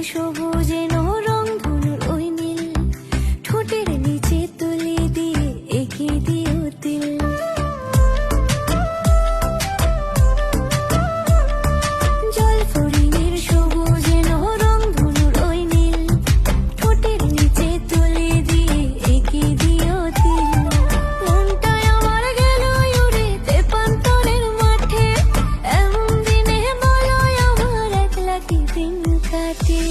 সবুজে রং ধনুর ওই নীল, ঠোঁটের নিচে তুলি দিয়ে এঁকে দিও তিল। জল ফড়িংয়ের সবুজে রং ধনুর ওই নীল, ঠোঁটের নিচে তুলি দিয়ে এঁকে দিও তিল। মনটাই আমার গেল উড়ে তেপান্তরের মাঠে, এমন দিনে বলো আমার একলা কি দিন কাটে।